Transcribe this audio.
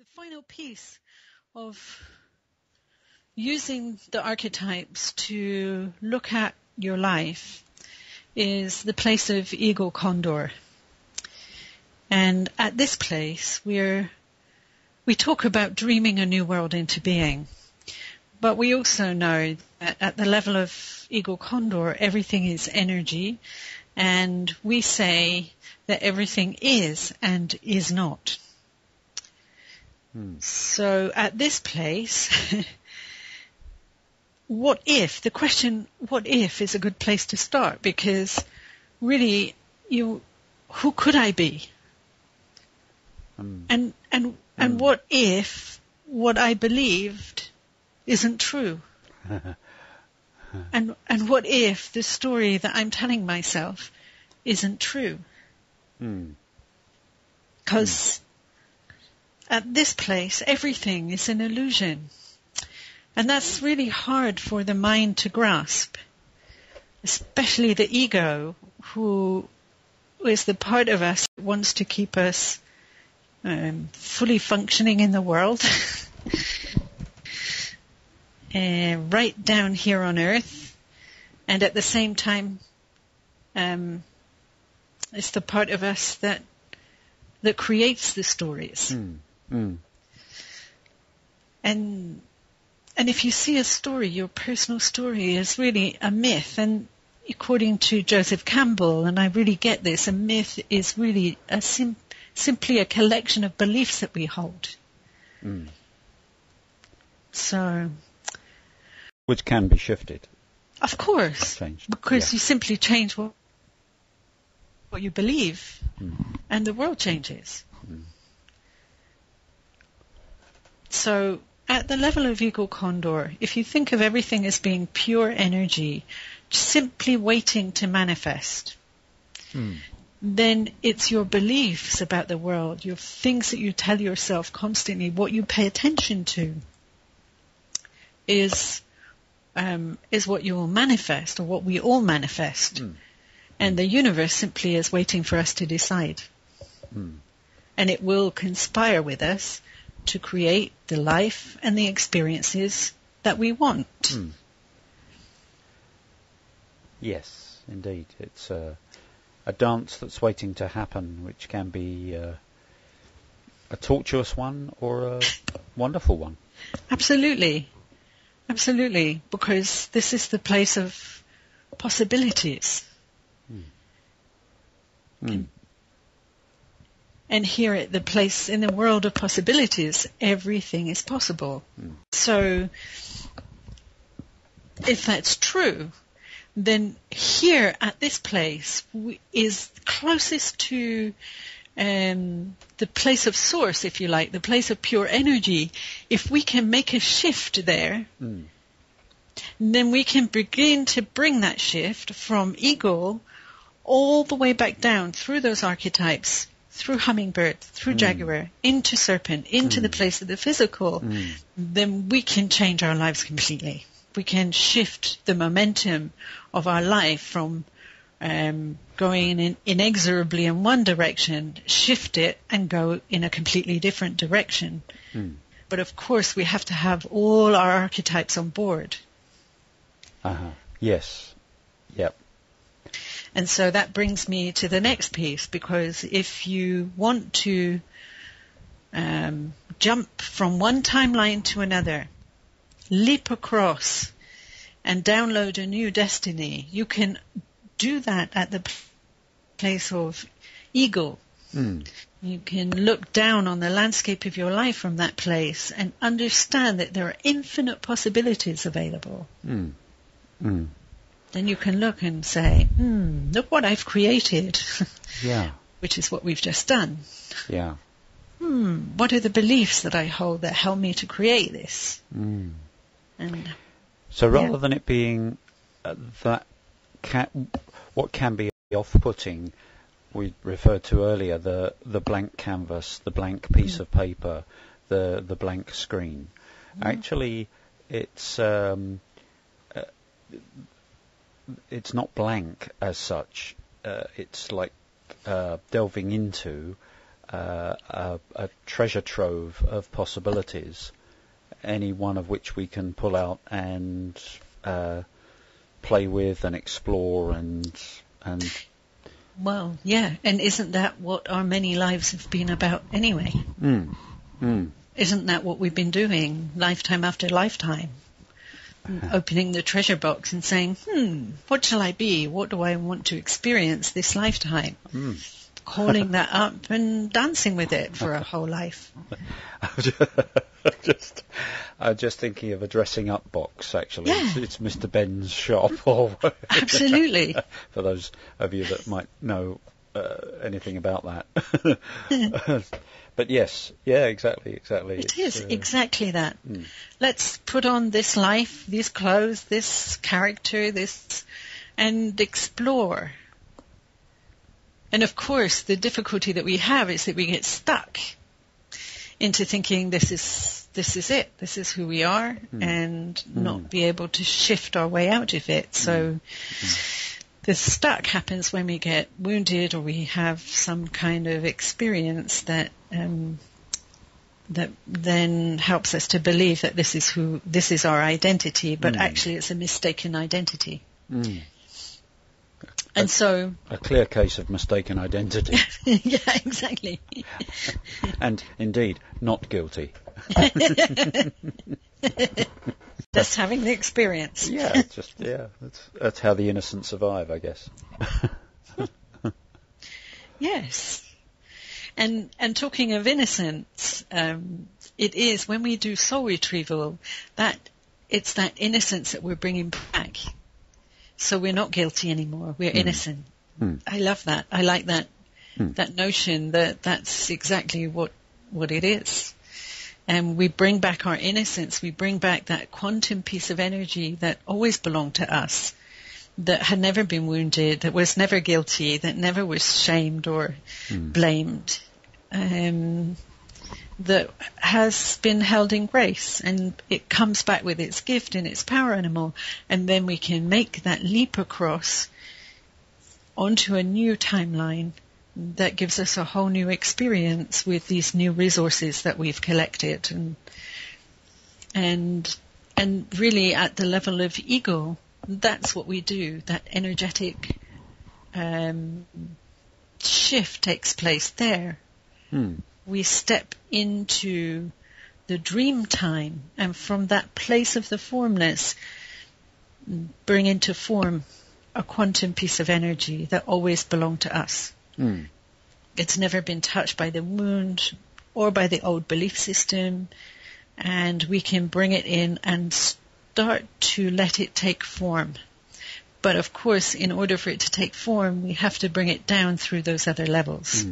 The final piece of using the archetypes to look at your life is the place of eagle condor. And at this place, we talk about dreaming a new world into being. But we also know that at the level of eagle condor, everything is energy. And we say that everything is and is not. So at this place, what if? The question, what if, is a good place to start, because really, who could I be? And what if what I believed isn't true? and what if the story that I'm telling myself isn't true? Because at this place, everything is an illusion. And that's really hard for the mind to grasp, especially the ego, who is the part of us that wants to keep us fully functioning in the world, right down here on earth. And at the same time, it's the part of us that creates the stories. And if you see a story, your personal story is really a myth. And according to Joseph Campbell, and I really get this, a myth is really simply a collection of beliefs that we hold. So, which can be shifted. Of course, Changed. Because you simply change what you believe, and the world changes. So, at the level of eagle condor, if you think of everything as being pure energy, simply waiting to manifest, then it's your beliefs about the world, your things that you tell yourself constantly, what you pay attention to, is what you will manifest, or what we all manifest. And the universe simply is waiting for us to decide. And it will conspire with us to create the life and the experiences that we want. Yes, indeed. It's a dance that's waiting to happen, which can be a tortuous one or a wonderful one. Absolutely, because this is the place of possibilities. And here at the place in the world of possibilities, everything is possible. So, if that's true, then here at this place is closest to the place of source, if you like, the place of pure energy. If we can make a shift there, then we can begin to bring that shift from eagle all the way back down through those archetypes, through hummingbird, through jaguar, into serpent, into the place of the physical. Then we can change our lives completely. We can shift the momentum of our life from going inexorably in one direction, shift it and go in a completely different direction. But of course we have to have all our archetypes on board. Yes. Yep. And so that brings me to the next piece, because if you want to jump from one timeline to another, leap across and download a new destiny, you can do that at the place of eagle. You can look down on the landscape of your life from that place and understand that there are infinite possibilities available. Then you can look and say, look what I've created. Which is what we've just done. What are the beliefs that I hold that help me to create this? And so rather than it being what can be off-putting, we referred to earlier, the blank canvas, the blank piece of paper, the blank screen. Actually, it's not blank as such. It's like delving into a treasure trove of possibilities, any one of which we can pull out and play with and explore and. Well, yeah, and isn't that what our many lives have been about anyway? Isn't that what we've been doing lifetime after lifetime? Opening the treasure box and saying, what shall I be? What do I want to experience this lifetime? Calling that up and dancing with it for a whole life. I'm just thinking of a dressing up box, actually. Yeah. It's Mr. Ben's shop. Absolutely. For those of you that might know anything about that. But yes, yeah, exactly. It is exactly that. Let's put on this life, these clothes, this character, and explore. And of course, the difficulty that we have is that we get stuck into thinking this is it, this is who we are, and not be able to shift our way out of it. So the stuck happens when we get wounded or we have some kind of experience that then helps us to believe that this is our identity, but actually it's a mistaken identity. And so a clear case of mistaken identity. Yeah, exactly. And indeed, not guilty. Just having the experience. That's how the innocent survive, I guess. Yes. And talking of innocence, it is when we do soul retrieval that it's that innocence that we're bringing back. So we're not guilty anymore. We're innocent. I love that. I like that notion that that's exactly what it is. And we bring back our innocence. We bring back that quantum piece of energy that always belonged to us, that had never been wounded, that was never guilty, that never was shamed or blamed, that has been held in grace, and it comes back with its gift and its power animal, and then we can make that leap across onto a new timeline that gives us a whole new experience with these new resources that we've collected, and really at the level of ego, that's what we do. That energetic shift takes place there. We step into the dream time, and from that place of the formless, bring into form a quantum piece of energy that always belonged to us. It's never been touched by the wound or by the old belief system, and we can bring it in and start to let it take form. But of course, in order for it to take form, we have to bring it down through those other levels.